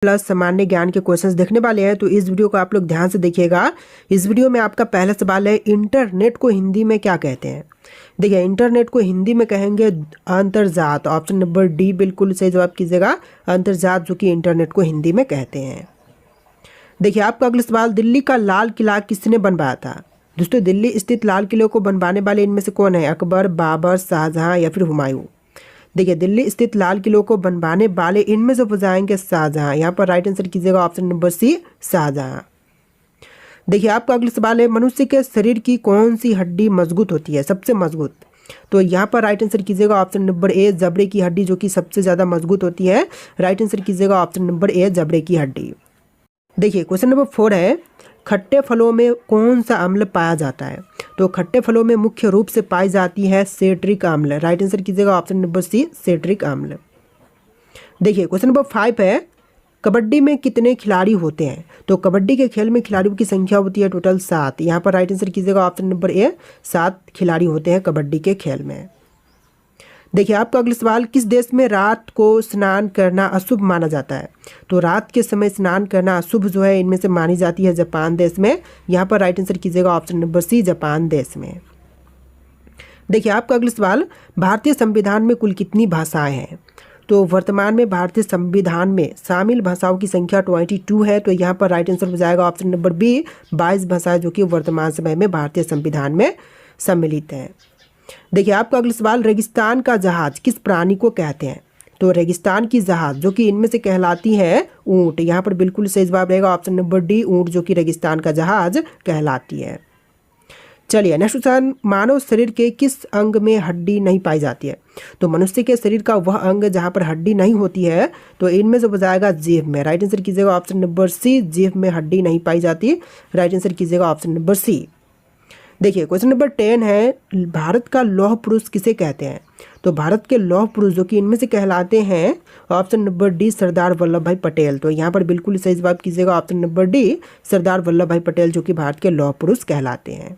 Plus सामान्य ज्ञान के क्वेश्चंस देखने वाले हैं, तो इस वीडियो को आप लोग ध्यान से देखिएगा। इस वीडियो में आपका पहला सवाल है, इंटरनेट को हिंदी में क्या कहते हैं। देखिए, इंटरनेट को हिंदी में कहेंगे अंतर्जात। ऑप्शन नंबर डी बिल्कुल सही जवाब कीजिएगा, अंतर्जात जो कि इंटरनेट को हिंदी में कहते हैं। देखिए, आपका अगला सवाल, दिल्ली का लाल किला किसने बनवाया था। दोस्तों, दिल्ली स्थित लाल किले को बनवाने वाले इनमें से कौन है, अकबर, बाबर, शाहजहां या फिर हुमायूं। देखिए, दिल्ली स्थित लाल किलों को बनवाने वाले इनमें से बुझाएंगे शाहजहां। यहाँ पर राइट आंसर कीजिएगा ऑप्शन नंबर सी, शाहजहां। देखिए, आपका अगला सवाल है, मनुष्य के शरीर की कौन सी हड्डी मजबूत होती है, सबसे मजबूत। तो यहाँ पर राइट आंसर कीजिएगा ऑप्शन नंबर ए, जबड़े की हड्डी जो कि सबसे ज़्यादा मजबूत होती है। राइट आंसर कीजिएगा ऑप्शन नंबर ए, जबड़े की हड्डी। देखिए, क्वेश्चन नंबर 4 है, खट्टे फलों में कौन सा अम्ल पाया जाता है। तो खट्टे फलों में मुख्य रूप से पाई जाती है सेट्रिक अम्ल। राइट आंसर कीजिएगा ऑप्शन नंबर सी, सेट्रिक अम्ल। देखिए, क्वेश्चन नंबर 5 है, कबड्डी में कितने खिलाड़ी होते हैं। तो कबड्डी के खेल में खिलाड़ियों की संख्या होती है टोटल 7। यहाँ पर राइट आंसर कीजिएगा ऑप्शन नंबर ए, 7 खिलाड़ी होते हैं कबड्डी के खेल में। देखिए, आपका अगला सवाल, किस देश में रात को स्नान करना अशुभ माना जाता है। तो रात के समय स्नान करना अशुभ जो है इनमें से मानी जाती है जापान देश में। यहाँ पर राइट आंसर कीजिएगा ऑप्शन नंबर सी, जापान देश में। देखिए, आपका अगला सवाल, भारतीय संविधान में कुल कितनी भाषाएं हैं। तो वर्तमान में भारतीय संविधान में शामिल भाषाओं की संख्या 22 है। तो यहाँ पर राइट आंसर हो जाएगा ऑप्शन नंबर बी, 22 भाषाएं जो कि वर्तमान समय में भारतीय संविधान में सम्मिलित हैं। देखिए, आपका अगला सवाल, रेगिस्तान का जहाज किस प्राणी को कहते हैं। तो रेगिस्तान की जहाज जो कि इनमें से कहलाती है ऊंट। यहाँ पर बिल्कुल सही जवाब रहेगा ऑप्शन नंबर डी, ऊंट जो कि रेगिस्तान का जहाज कहलाती है। चलिए नेक्स्ट क्वेश्चन, मानव शरीर के किस अंग में हड्डी नहीं पाई जाती है। तो मनुष्य के शरीर का वह अंग जहाँ पर हड्डी नहीं होती है, तो इनमें से बजाएगा जीभ में। राइट आंसर कीजिएगा ऑप्शन नंबर सी, जीभ में हड्डी नहीं पाई जाती। राइट आंसर कीजिएगा ऑप्शन नंबर सी। देखिए, क्वेश्चन नंबर 10 है, भारत का लौह पुरुष किसे कहते हैं। तो भारत के लौह पुरुष जो कि इनमें से कहलाते हैं option number D, Sardar Vallabh भाई पटेल। तो यहाँ पर बिल्कुल सही जवाब कीजिएगा option number D, Sardar Vallabh भाई पटेल जो कि भारत के लौह पुरुष कहलाते हैं।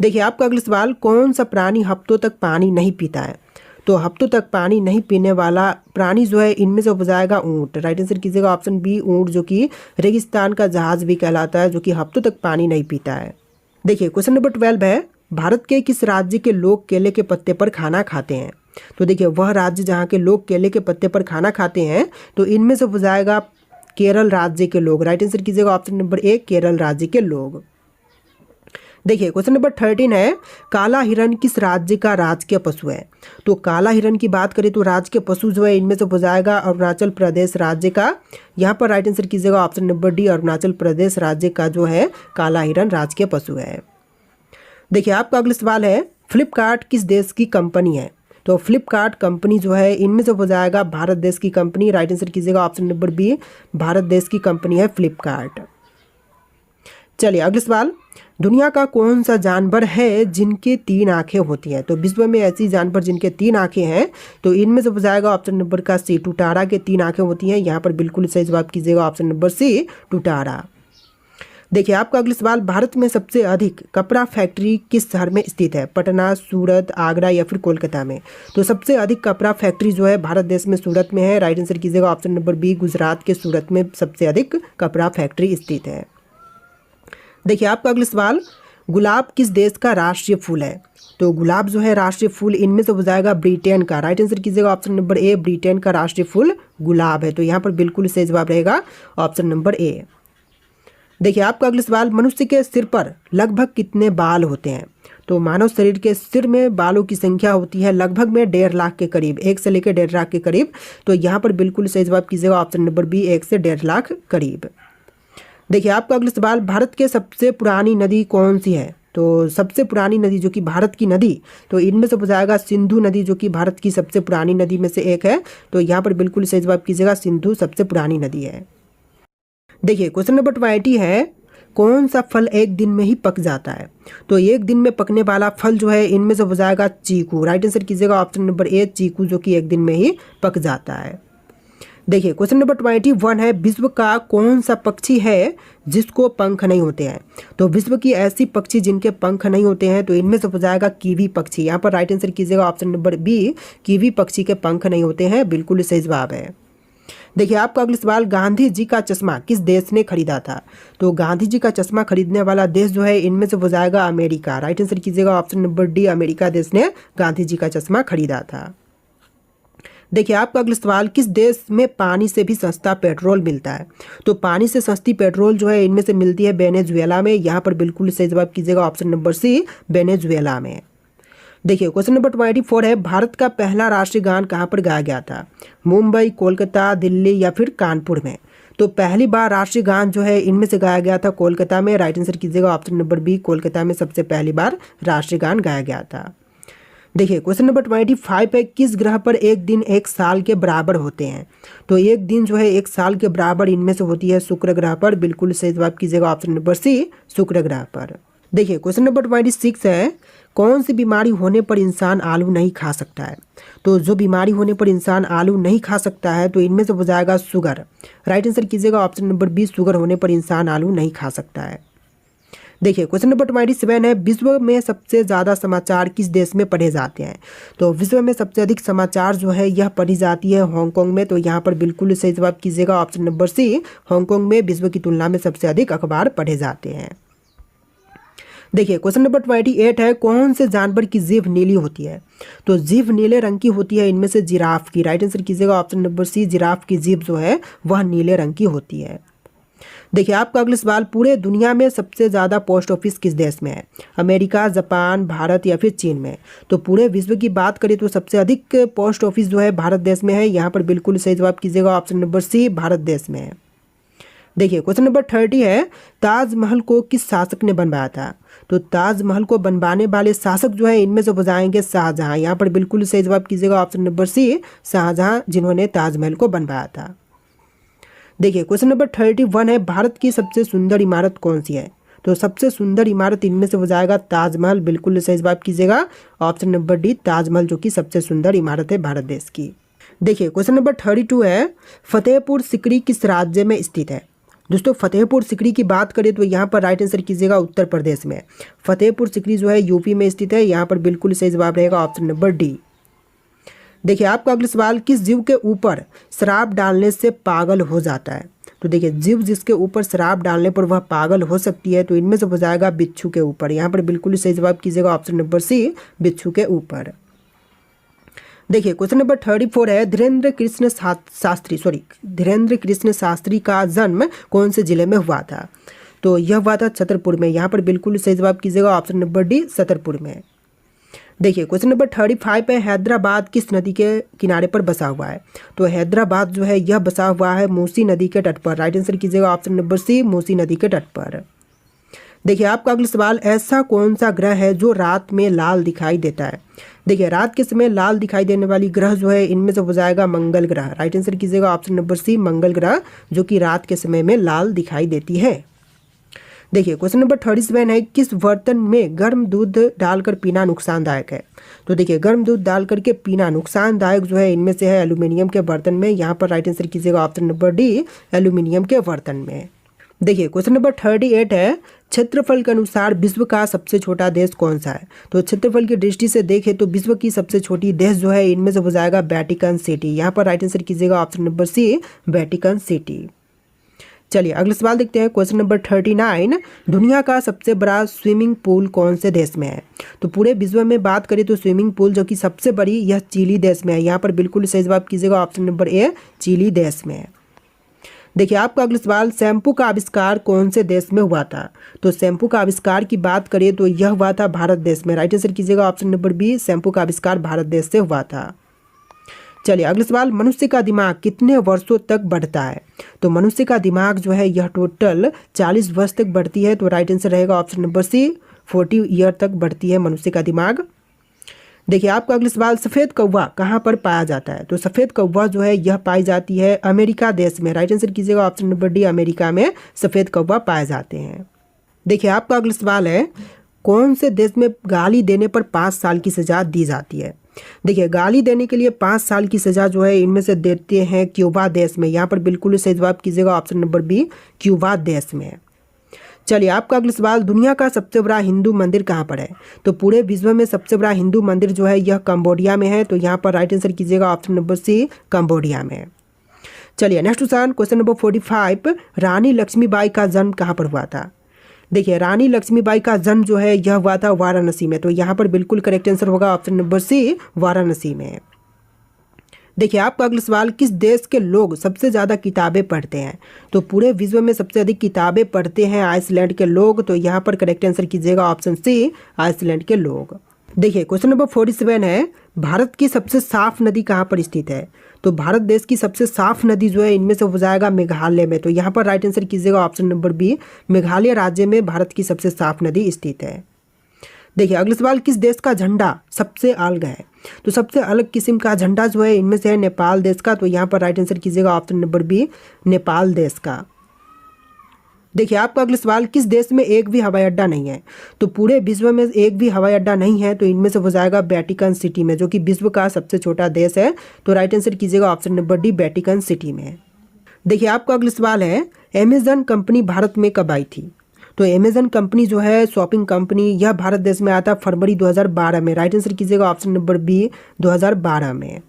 देखिए, आपका अगला सवाल, कौन सा प्राणी हफ्तों तक पानी नहीं पीता है। तो हफ्तों तक पानी नहीं पीने वाला प्राणी जो है इनमें से उपजाएगा ऊँट। राइट आंसर कीजिएगा ऑप्शन बी, ऊँट जो कि रेगिस्तान का जहाज भी कहलाता है, जो कि हफ्तों तक पानी नहीं पीता है। देखिए, क्वेश्चन नंबर 12 है, भारत के किस राज्य के लोग केले के पत्ते पर खाना खाते हैं। तो देखिए, वह राज्य जहाँ के लोग केले के पत्ते पर खाना खाते हैं, तो इनमें से हो जाएगा केरल राज्य के लोग। राइट आंसर कीजिएगा ऑप्शन नंबर ए, केरल राज्य के लोग। देखिए, क्वेश्चन नंबर 13 है, काला हिरण किस राज्य का राजकीय पशु है। तो काला हिरण की बात करें तो राजकीय पशु जो है इनमें से हो जाएगा अरुणाचल प्रदेश राज्य का। यहाँ पर राइट आंसर कीजिएगा option number D, Arunachal Pradesh राज्य का जो है काला हिरण राजकीय पशु है। देखिए, आपका अगला सवाल है, फ्लिपकार्ट किस देश की कंपनी है। तो फ्लिपकार्ट कंपनी जो है इनमें से हो जाएगा भारत देश की कंपनी। राइट आंसर कीजिएगा ऑप्शन नंबर बी, भारत देश की कंपनी है फ्लिपकार्ट। चलिए अगला सवाल, दुनिया का कौन सा जानवर है जिनके 3 आंखें होती हैं। तो विश्व में ऐसी जानवर जिनके 3 आंखें हैं, तो इनमें से हो जाएगा ऑप्शन नंबर का सी, टुटारा के 3 आंखें होती हैं। यहाँ पर बिल्कुल सही जवाब कीजिएगा ऑप्शन नंबर सी, टुटारा। देखिए, आपका अगला सवाल, भारत में सबसे अधिक कपड़ा फैक्ट्री किस शहर में स्थित है। पटना, सूरत, आगरा या फिर कोलकाता में। तो सबसे अधिक कपड़ा फैक्ट्री जो है भारत देश में सूरत में है। राइट आंसर कीजिएगा ऑप्शन नंबर बी, गुजरात के सूरत में सबसे अधिक कपड़ा फैक्ट्री स्थित है। देखिए, आपका अगला सवाल, गुलाब किस देश का राष्ट्रीय फूल है। तो गुलाब जो है राष्ट्रीय फूल इनमें से हो जाएगा ब्रिटेन का। राइट आंसर कीजिएगा ऑप्शन नंबर ए, ब्रिटेन का राष्ट्रीय फूल गुलाब है। तो यहाँ पर बिल्कुल सही जवाब रहेगा ऑप्शन नंबर ए। देखिए, आपका अगला सवाल, मनुष्य के सिर पर लगभग कितने बाल होते हैं। तो मानव शरीर के सिर में बालों की संख्या होती है लगभग में 1.5 लाख के करीब, 1 से लेकर 1.5 लाख के करीब। तो यहाँ पर बिल्कुल सही जवाब कीजिएगा ऑप्शन नंबर बी, 1 से 1.5 लाख करीब। देखिए, आपका अगला सवाल, भारत के सबसे पुरानी नदी कौन सी है। तो सबसे पुरानी नदी जो कि भारत की नदी, तो इनमें से हो जाएगा सिंधु नदी जो कि भारत की सबसे पुरानी नदी में से एक है। तो यहाँ पर बिल्कुल सही जवाब कीजिएगा, सिंधु सबसे पुरानी नदी है। देखिए, क्वेश्चन नंबर 20 है, कौन सा फल एक दिन में ही पक जाता है। तो एक दिन में पकने वाला फल जो है इनमें से हो जाएगा चीकू। राइट आंसर कीजिएगा ऑप्शन नंबर ए, चीकू जो कि एक दिन में ही पक जाता है। देखिए, क्वेश्चन नंबर 21 है, विश्व का कौन सा पक्षी है जिसको पंख नहीं होते हैं। तो विश्व की ऐसी पक्षी जिनके पंख नहीं होते हैं, तो इनमें से हो जाएगा कीवी पक्षी। यहाँ पर राइट आंसर कीजिएगा ऑप्शन नंबर बी, कीवी पक्षी के पंख नहीं होते हैं। बिल्कुल सही जवाब है। देखिए आपका अगला सवाल, गांधी जी का चश्मा किस देश ने खरीदा था? तो गांधी जी का चश्मा खरीदने वाला देश जो है इनमें से हो जाएगा अमेरिका। राइट आंसर कीजिएगा ऑप्शन नंबर डी, अमेरिका देश ने गांधी जी का चश्मा खरीदा था। देखिए आपका अगला सवाल, किस देश में पानी से भी सस्ता पेट्रोल मिलता है? तो पानी से सस्ती पेट्रोल जो है इनमें से मिलती है वेनेजुएला में। यहाँ पर बिल्कुल सही जवाब कीजिएगा ऑप्शन नंबर सी, वेनेजुएला में। देखिए क्वेश्चन नंबर 24 है, भारत का पहला राष्ट्रीय गान कहाँ पर गाया गया था? मुंबई, कोलकाता, दिल्ली या फिर कानपुर में? तो पहली बार राष्ट्रीय गान जो है इनमें से गाया गया था कोलकाता में। राइट आंसर कीजिएगा ऑप्शन नंबर बी, कोलकाता में सबसे पहली बार राष्ट्रीय गान गाया गया था। देखिए क्वेश्चन नंबर 25 है, किस ग्रह पर एक दिन एक साल के बराबर होते हैं? तो एक दिन जो है एक साल के बराबर इनमें से होती है शुक्र ग्रह पर। बिल्कुल सही जवाब कीजिएगा ऑप्शन नंबर सी, शुक्र ग्रह पर। देखिए क्वेश्चन नंबर 26 है, कौन सी बीमारी होने पर इंसान आलू नहीं खा सकता है? तो जो बीमारी होने पर इंसान आलू नहीं खा सकता है तो इनमें से हो जाएगा शुगर। राइट आंसर कीजिएगा ऑप्शन नंबर बी, शुगर होने पर इंसान आलू नहीं खा सकता है। देखिए क्वेश्चन नंबर 27 है, विश्व में सबसे ज़्यादा समाचार किस देश में पढ़े जाते हैं? तो विश्व में सबसे अधिक समाचार जो है यह पढ़ी जाती है हांगकांग में। तो यहाँ पर बिल्कुल सही जवाब कीजिएगा ऑप्शन नंबर सी, हांगकांग में विश्व की तुलना में सबसे अधिक अखबार पढ़े जाते हैं। देखिए क्वेश्चन नंबर 28 है, कौन से जानवर की जीभ नीली होती है? तो जीभ नीले रंग की होती है इनमें से जिराफ की। राइट आंसर कीजिएगा ऑप्शन नंबर सी, जिराफ की जीभ जो है वह नीले रंग की होती है। देखिए आपका अगला सवाल, पूरे दुनिया में सबसे ज़्यादा पोस्ट ऑफिस किस देश में है? अमेरिका, जापान, भारत या फिर चीन में? तो पूरे विश्व की बात करें तो सबसे अधिक पोस्ट ऑफिस जो है भारत देश में है। यहाँ पर बिल्कुल सही जवाब कीजिएगा ऑप्शन नंबर सी, भारत देश में है। देखिए क्वेश्चन नंबर 30 है, ताजमहल को किस शासक ने बनवाया था? तो ताजमहल को बनवाने वाले शासक जो है इनमें से हो जाएंगे शाहजहां। यहाँ पर बिल्कुल सही जवाब कीजिएगा ऑप्शन नंबर सी, शाहजहां, जिन्होंने ताजमहल को बनवाया था। देखिए क्वेश्चन नंबर 31 है, भारत की सबसे सुंदर इमारत कौन सी है? तो सबसे सुंदर इमारत इनमें से हो जाएगा ताजमहल। बिल्कुल सही जवाब कीजिएगा ऑप्शन नंबर डी, ताजमहल, जो कि सबसे सुंदर इमारत है भारत देश की। देखिए क्वेश्चन नंबर 32 है, फतेहपुर सिकरी किस राज्य में स्थित है? दोस्तों फतेहपुर सिकरी की बात करें तो यहाँ पर राइट आंसर कीजिएगा उत्तर प्रदेश में। फतेहपुर सिकरी जो है यूपी में स्थित है। यहाँ पर बिल्कुल सही जवाब रहेगा ऑप्शन नंबर डी। देखिए आपका अगला सवाल, किस जीव के ऊपर शराब डालने से पागल हो जाता है? तो देखिए जीव जिसके ऊपर शराब डालने पर वह पागल हो सकती है तो इनमें से हो जाएगा बिच्छू के ऊपर। यहाँ पर बिल्कुल सही जवाब कीजिएगा ऑप्शन नंबर सी, बिच्छू के ऊपर। देखिए क्वेश्चन नंबर 34 है, धीरेन्द्र कृष्ण शास्त्री का जन्म कौन से जिले में हुआ था? तो यह हुआ था छतरपुर में। यहाँ पर बिल्कुल सही जवाब कीजिएगा ऑप्शन नंबर डी, छतरपुर में। देखिए क्वेश्चन नंबर 35 है, हैदराबाद किस नदी के किनारे पर बसा हुआ है? तो हैदराबाद जो है यह बसा हुआ है मूसी नदी के तट पर। राइट आंसर कीजिएगा ऑप्शन नंबर सी, मूसी नदी के तट पर। देखिए आपका अगला सवाल, ऐसा कौन सा ग्रह है जो रात में लाल दिखाई देता है? देखिए रात के समय लाल दिखाई देने वाली ग्रह जो है इनमें से हो जाएगा मंगल ग्रह। राइट आंसर कीजिएगा ऑप्शन नंबर सी, मंगल ग्रह, जो कि रात के समय में लाल दिखाई देती है। देखिए क्वेश्चन नंबर 37 है, किस बर्तन में गर्म दूध डालकर पीना नुकसानदायक है? तो देखिए गर्म दूध डाल करके पीना नुकसानदायक जो है इनमें से है एल्यूमिनियम के बर्तन में। यहाँ पर राइट आंसर कीजिएगा ऑप्शन नंबर डी, एल्यूमिनियम के बर्तन में। देखिए क्वेश्चन नंबर 38 है, क्षेत्रफल के अनुसार विश्व का सबसे छोटा देश कौन सा है? तो क्षेत्रफल की दृष्टि से देखें तो विश्व की सबसे छोटी देश जो है इनमें से हो जाएगा वेटिकन सिटी। यहाँ पर राइट आंसर कीजिएगा option number C, Vatican City. चलिए अगला सवाल देखते हैं, क्वेश्चन नंबर 39, दुनिया का सबसे बड़ा स्विमिंग पूल कौन से देश में है? तो पूरे विश्व में बात करें तो स्विमिंग पूल जो कि सबसे बड़ी यह चिली देश में है। यहाँ पर बिल्कुल सही जवाब कीजिएगा ऑप्शन नंबर ए, चिली देश में है। देखिए आपका अगला सवाल, शैम्पू का आविष्कार कौन से देश में हुआ था? तो शैम्पू का आविष्कार की बात करें तो यह हुआ था भारत देश में। राइट आंसर कीजिएगा ऑप्शन नंबर बी, शैम्पू का आविष्कार भारत देश से हुआ था। चलिए अगला सवाल, मनुष्य का दिमाग कितने वर्षों तक बढ़ता है? तो मनुष्य का दिमाग जो है यह टोटल 40 वर्ष तक बढ़ती है। तो राइट आंसर रहेगा ऑप्शन नंबर सी, 40 ईयर तक बढ़ती है मनुष्य का दिमाग। देखिए आपका अगला सवाल, सफ़ेद कौवा कहाँ पर पाया जाता है? तो सफ़ेद कौवा जो है यह पाई जाती है अमेरिका देश में। राइट आंसर कीजिएगा ऑप्शन नंबर डी, अमेरिका में सफ़ेद कौवा पाए जाते हैं। देखिए आपका अगला सवाल है, कौन से देश में गाली देने पर 5 साल की सज़ा दी जाती है? देखिए गाली देने के लिए 5 साल की सज़ा जो है इनमें से देते हैं क्यूबा देश में। यहाँ पर बिल्कुल सही जवाब कीजिएगा ऑप्शन नंबर बी, क्यूबा देश में। चलिए आपका अगला सवाल, दुनिया का सबसे बड़ा हिंदू मंदिर कहाँ पर है? तो पूरे विश्व में सबसे बड़ा हिंदू मंदिर जो है यह कंबोडिया में है। तो यहाँ पर राइट आंसर कीजिएगा ऑप्शन नंबर सी, कंबोडिया में। चलिए नेक्स्ट क्वेश्चन नंबर 45, रानी लक्ष्मीबाई का जन्म कहाँ पर हुआ था? देखिए रानी लक्ष्मीबाई का जन्म जो है यह हुआ था वाराणसी में। तो यहाँ पर बिल्कुल करेक्ट आंसर होगा ऑप्शन नंबर सी, वाराणसी में। देखिए आपका अगला सवाल, किस देश के लोग सबसे ज़्यादा किताबें पढ़ते हैं? तो पूरे विश्व में सबसे अधिक किताबें पढ़ते हैं आइसलैंड के लोग। तो यहाँ पर करेक्ट आंसर कीजिएगा ऑप्शन सी, आइसलैंड के लोग। देखिए क्वेश्चन नंबर 47 है, भारत की सबसे साफ नदी कहाँ पर स्थित है? तो भारत देश की सबसे साफ नदी जो है इनमें से हो जाएगा मेघालय में। तो यहाँ पर राइट आंसर कीजिएगा ऑप्शन नंबर बी, मेघालय राज्य में भारत की सबसे साफ नदी स्थित है। देखिए अगला सवाल, किस देश का झंडा सबसे अलग है? तो सबसे अलग किस्म का झंडा जो है इनमें से है नेपाल देश का। तो यहाँ पर राइट आंसर कीजिएगा ऑप्शन नंबर बी, नेपाल देश का। देखिए आपका अगला सवाल, किस देश में एक भी हवाई अड्डा नहीं है? तो पूरे विश्व में एक भी हवाई अड्डा नहीं है। तो इनमें से हो जाएगा वेटिकन सिटी में, जो कि विश्व का सबसे छोटा देश है। तो राइट आंसर कीजिएगा option number D, Vatican city में। देखिए आपका अगला सवाल है, अमेजन कंपनी भारत में कब आई थी? तो अमेजन कंपनी जो है शॉपिंग कंपनी, यह भारत देश में आया था फरवरी 2012 में। राइट आंसर कीजिएगा ऑप्शन नंबर बी, 2012 में।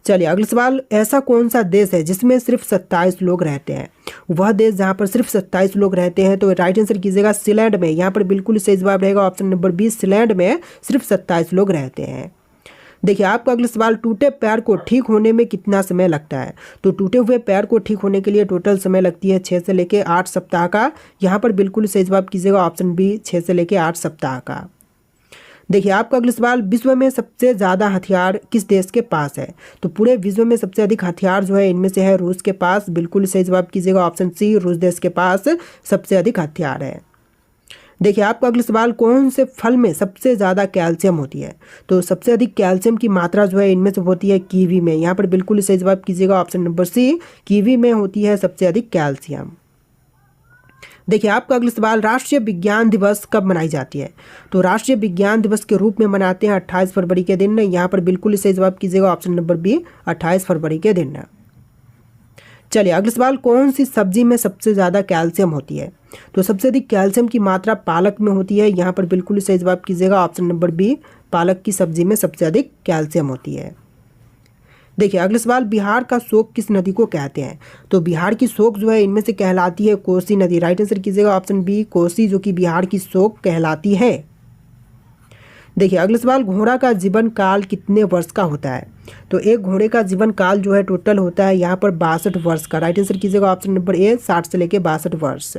चलिए अगला सवाल, ऐसा कौन सा देश है जिसमें सिर्फ 27 लोग रहते हैं? वह देश जहां पर सिर्फ 27 लोग रहते हैं। तो राइट आंसर कीजिएगा सीलैंड में। यहाँ पर बिल्कुल सही जवाब रहेगा ऑप्शन नंबर बी, सीलैंड में सिर्फ 27 लोग रहते हैं। देखिए आपका अगला सवाल, टूटे पैर को ठीक होने में कितना समय लगता है? तो टूटे हुए पैर को ठीक होने के लिए टोटल समय लगती है 6 से लेकर 8 सप्ताह का। यहाँ पर बिल्कुल सही जवाब कीजिएगा ऑप्शन बी, 6 से लेकर 8 सप्ताह का। देखिए आपका अगला सवाल, विश्व में सबसे ज़्यादा हथियार किस देश के पास है? तो पूरे विश्व में सबसे अधिक हथियार जो है इनमें से है रूस के पास। बिल्कुल सही जवाब कीजिएगा ऑप्शन सी, रूस देश के पास सबसे अधिक हथियार है। देखिए आपका अगला सवाल, कौन से फल में सबसे ज़्यादा कैल्शियम होती है? तो सबसे अधिक कैल्शियम की मात्रा जो है इनमें से होती है कीवी में। यहाँ पर बिल्कुल सही जवाब कीजिएगा ऑप्शन नंबर सी, कीवी में होती है सबसे अधिक कैल्शियम। देखिए आपका अगला सवाल, राष्ट्रीय विज्ञान दिवस कब मनाई जाती है? तो राष्ट्रीय विज्ञान दिवस के रूप में मनाते हैं 28 फरवरी के दिन। यहाँ पर बिल्कुल सही जवाब कीजिएगा ऑप्शन नंबर बी, 28 फरवरी के दिन। चलिए अगला सवाल, कौन सी सब्जी में सबसे ज़्यादा कैल्शियम होती है? तो सबसे अधिक कैल्शियम की मात्रा पालक में होती है। यहाँ पर बिल्कुल सही जवाब कीजिएगा ऑप्शन नंबर बी, पालक की सब्जी में सबसे अधिक कैल्शियम होती है। देखिए अगला सवाल, बिहार का शोक किस नदी को कहते हैं? तो बिहार की शोक जो है इनमें से कहलाती है कोसी नदी। राइट आंसर कीजिएगा ऑप्शन बी, कोसी, जो कि बिहार की शोक कहलाती है। देखिए अगला सवाल, घोड़ा का जीवन काल कितने वर्ष का होता है? तो एक घोड़े का जीवन काल जो है टोटल होता है यहाँ पर 62 वर्ष का। राइट आंसर कीजिएगा ऑप्शन नंबर ए, 60 से लेकर 62 वर्ष।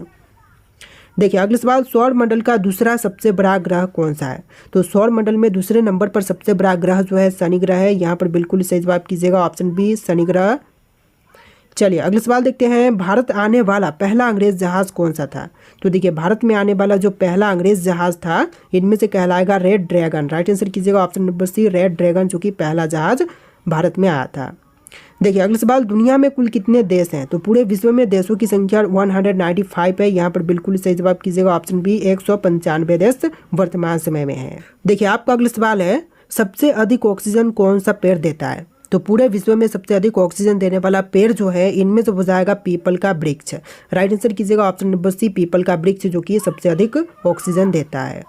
देखिए अगला सवाल, सौर मंडल का दूसरा सबसे बड़ा ग्रह कौन सा है? तो सौर मंडल में दूसरे नंबर पर सबसे बड़ा ग्रह जो है शनि ग्रह है। यहाँ पर बिल्कुल सही जवाब कीजिएगा ऑप्शन बी, शनि ग्रह। चलिए अगला सवाल देखते हैं, भारत आने वाला पहला अंग्रेज जहाज कौन सा था? तो देखिए भारत में आने वाला जो पहला अंग्रेज जहाज था इनमें से कहलाएगा रेड ड्रैगन। राइट आंसर कीजिएगा option number C, red dragon, जो कि पहला जहाज भारत में आया था। देखिए अगला सवाल, दुनिया में कुल कितने देश हैं? तो पूरे विश्व में देशों की संख्या 195 है। यहाँ पर बिल्कुल सही जवाब कीजिएगा ऑप्शन बी, 195 देश वर्तमान समय में है। देखिए आपका अगला सवाल है, सबसे अधिक ऑक्सीजन कौन सा पेड़ देता है? तो पूरे विश्व में सबसे अधिक ऑक्सीजन देने वाला पेड़ जो है इनमें से हो जाएगा पीपल का वृक्ष। राइट आंसर कीजिएगा ऑप्शन नंबर सी, पीपल का वृक्ष, जो कि सबसे अधिक ऑक्सीजन देता है।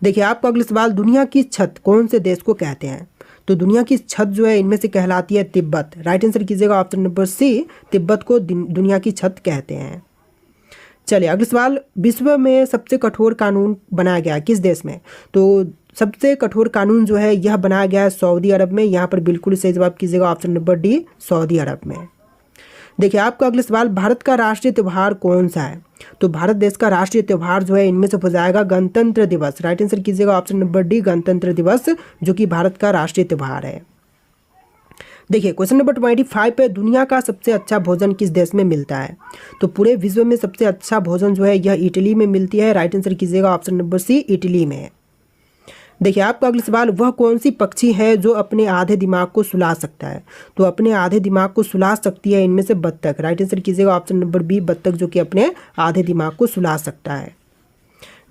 देखिए आपका अगला सवाल, दुनिया की छत कौन से देश को कहते हैं? तो दुनिया की छत जो है इनमें से कहलाती है तिब्बत। राइट आंसर कीजिएगा ऑप्शन नंबर सी, तिब्बत को दुनिया की छत कहते हैं। चलिए अगला सवाल, विश्व में सबसे कठोर कानून बनाया गया किस देश में? तो सबसे कठोर कानून जो है यह बनाया गया है सऊदी अरब में। यहाँ पर बिल्कुल सही जवाब कीजिएगा ऑप्शन नंबर डी, सऊदी अरब में। देखिए आपका अगला सवाल, भारत का राष्ट्रीय त्यौहार कौन सा है? तो भारत देश का राष्ट्रीय त्यौहार जो है इनमें से हो जाएगा गणतंत्र दिवस। राइट आंसर कीजिएगा ऑप्शन नंबर डी, गणतंत्र दिवस, जो कि भारत का राष्ट्रीय त्यौहार है। देखिए क्वेश्चन नंबर 25 पे, दुनिया का सबसे अच्छा भोजन किस देश में मिलता है? तो पूरे विश्व में सबसे अच्छा भोजन जो है यह इटली में मिलती है। राइट आंसर कीजिएगा ऑप्शन नंबर सी, इटली में। देखिए आपका अगला सवाल, वह कौन सी पक्षी है जो अपने आधे दिमाग को सुला सकता है? तो अपने आधे दिमाग को सुला सकती है इनमें से बत्तख। राइट आंसर कीजिएगा ऑप्शन नंबर बी, बत्तख, जो कि अपने आधे दिमाग को सुला सकता है।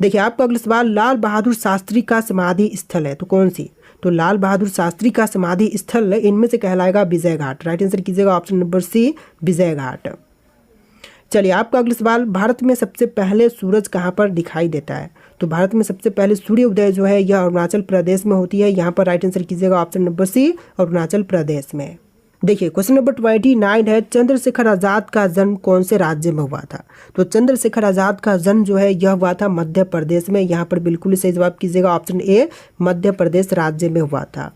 देखिए आपका अगला सवाल, लाल बहादुर शास्त्री का समाधि स्थल है तो कौन सी? तो लाल बहादुर शास्त्री का समाधि स्थल इनमें से कहलाएगा विजय घाट। राइट आंसर कीजिएगा ऑप्शन नंबर सी, विजय घाट। चलिए आपका अगला सवाल, भारत में सबसे पहले सूरज कहाँ पर दिखाई देता है? तो भारत में सबसे पहले सूर्य उदय जो है यह अरुणाचल प्रदेश में होती है। यहाँ पर राइट आंसर कीजिएगा ऑप्शन नंबर सी, अरुणाचल प्रदेश में। देखिए क्वेश्चन नंबर 29 है, चंद्रशेखर आज़ाद का जन्म कौन से राज्य में हुआ था? तो चंद्रशेखर आज़ाद का जन्म जो है यह हुआ था मध्य प्रदेश में। यहाँ पर बिल्कुल सही जवाब कीजिएगा, ऑप्शन ए मध्य प्रदेश राज्य में हुआ था।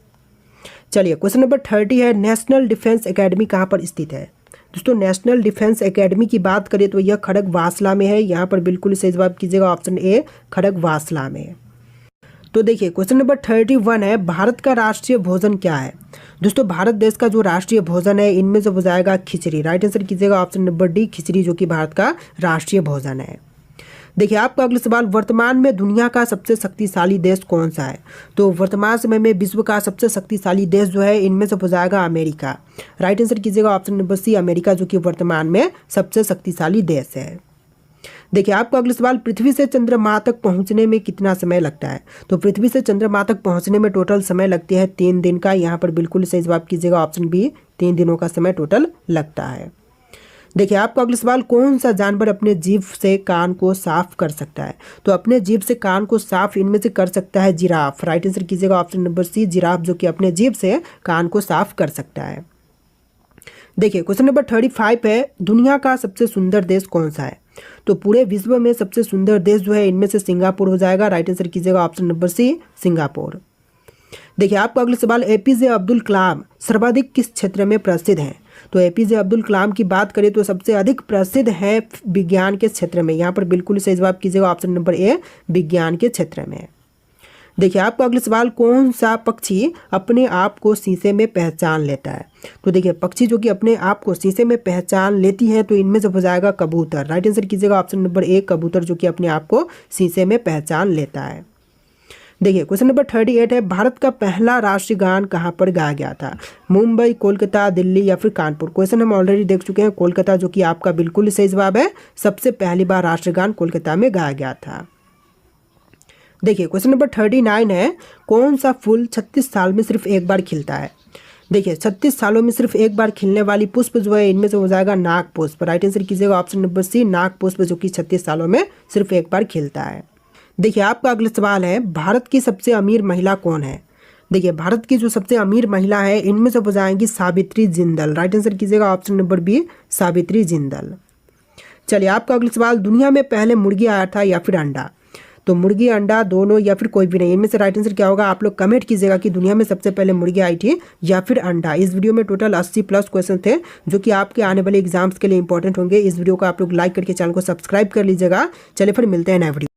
चलिए क्वेश्चन नंबर 30 है, नेशनल डिफेंस एकेडमी कहाँ पर स्थित है? दोस्तों नेशनल डिफेंस एकेडमी की बात करें तो यह खड़गवासला में है। यहाँ पर बिल्कुल सही जवाब कीजिएगा, ऑप्शन ए खड़गवासला में। तो देखिए क्वेश्चन नंबर 31 है, भारत का राष्ट्रीय भोजन क्या है? दोस्तों भारत देश का जो राष्ट्रीय भोजन है इनमें से हो जाएगा खिचड़ी। राइट आंसर कीजिएगा ऑप्शन नंबर डी खिचड़ी, जो कि भारत का राष्ट्रीय भोजन है। देखिए आपका अगला सवाल, वर्तमान में दुनिया का सबसे शक्तिशाली देश कौन सा है? तो वर्तमान समय में विश्व का सबसे शक्तिशाली देश जो है इनमें से हो जाएगा अमेरिका। राइट आंसर कीजिएगा ऑप्शन नंबर सी अमेरिका, जो कि वर्तमान में सबसे शक्तिशाली देश है। देखिए आपका अगला सवाल, पृथ्वी से चंद्रमा तक पहुंचने में कितना समय लगता है? तो पृथ्वी से चंद्रमा तक पहुंचने में टोटल समय लगती है 3 दिन का। यहाँ पर बिल्कुल सही जवाब कीजिएगा ऑप्शन बी 3 दिनों का समय टोटल लगता है। देखिए आपका अगला सवाल, कौन सा जानवर अपने जीभ से कान को साफ कर सकता है? तो अपने जीभ से कान को साफ इनमें से कर सकता है जिराफ। राइट आंसर कीजिएगा ऑप्शन नंबर सी जिराफ, जो कि अपने जीभ से कान को साफ कर सकता है। देखिए क्वेश्चन नंबर 35 है, दुनिया का सबसे सुंदर देश कौन सा है? तो पूरे विश्व में सबसे सुंदर देश जो है इनमें से सिंगापुर हो जाएगा। राइट आंसर कीजिएगा ऑप्शन नंबर सी सिंगापुर। देखिए आपका अगला सवाल, एपीजे अब्दुल कलाम सर्वाधिक किस क्षेत्र में प्रसिद्ध हैं? तो एपीजे अब्दुल कलाम की बात करें तो सबसे अधिक प्रसिद्ध है विज्ञान के क्षेत्र में। यहाँ पर बिल्कुल सही जवाब कीजिएगा ऑप्शन नंबर ए विज्ञान के क्षेत्र में। देखिए आपका अगला सवाल, कौन सा पक्षी अपने आप को शीशे में पहचान लेता है? तो देखिए पक्षी जो कि अपने आप को शीशे में पहचान लेती है तो इनमें से हो जाएगा कबूतर। राइट आंसर कीजिएगा ऑप्शन नंबर ए कबूतर, जो कि अपने आप को शीशे में पहचान लेता है। देखिए क्वेश्चन नंबर 38 है, भारत का पहला राष्ट्रीय गान कहाँ पर गाया गया था? मुंबई, कोलकाता, दिल्ली या फिर कानपुर? क्वेश्चन हम ऑलरेडी देख चुके हैं, कोलकाता, जो कि आपका बिल्कुल सही जवाब है। सबसे पहली बार राष्ट्रीय गान कोलकाता में गाया गया था। देखिए क्वेश्चन नंबर 39 है, कौन सा फूल 36 साल में सिर्फ एक बार खिलता है? देखिए 36 सालों में सिर्फ एक बार खिलने वाली पुष्प जो है इनमें से हो जाएगा नाग पुष्प। राइट आंसर कीजिएगा ऑप्शन नंबर सी नाग पुष्प, जो कि 36 सालों में सिर्फ एक बार खिलता है। देखिए आपका अगला सवाल है, भारत की सबसे अमीर महिला कौन है? देखिए भारत की जो सबसे अमीर महिला है इनमें से हो जाएंगी सावित्री जिंदल। राइट आंसर कीजिएगा option number B Savitri Jindal. चलिए आपका अगला सवाल, दुनिया में पहले मुर्गी आया था या फिर अंडा? तो मुर्गी अंडा दोनों या फिर कोई भी नहीं, इनमें से राइट आंसर क्या होगा? आप लोग कमेंट कीजिएगा कि दुनिया में सबसे पहले मुर्गी आई थी या फिर अंडा। इस वीडियो में टोटल 80+ क्वेश्चन थे जो कि आपके आने वाले एग्जाम्स के लिए इंपॉर्टेंट होंगे। इस वीडियो को आप लोग लाइक करके चैनल को सब्सक्राइब कर लीजिएगा। चलिए फिर मिलते हैं नए वीडियो।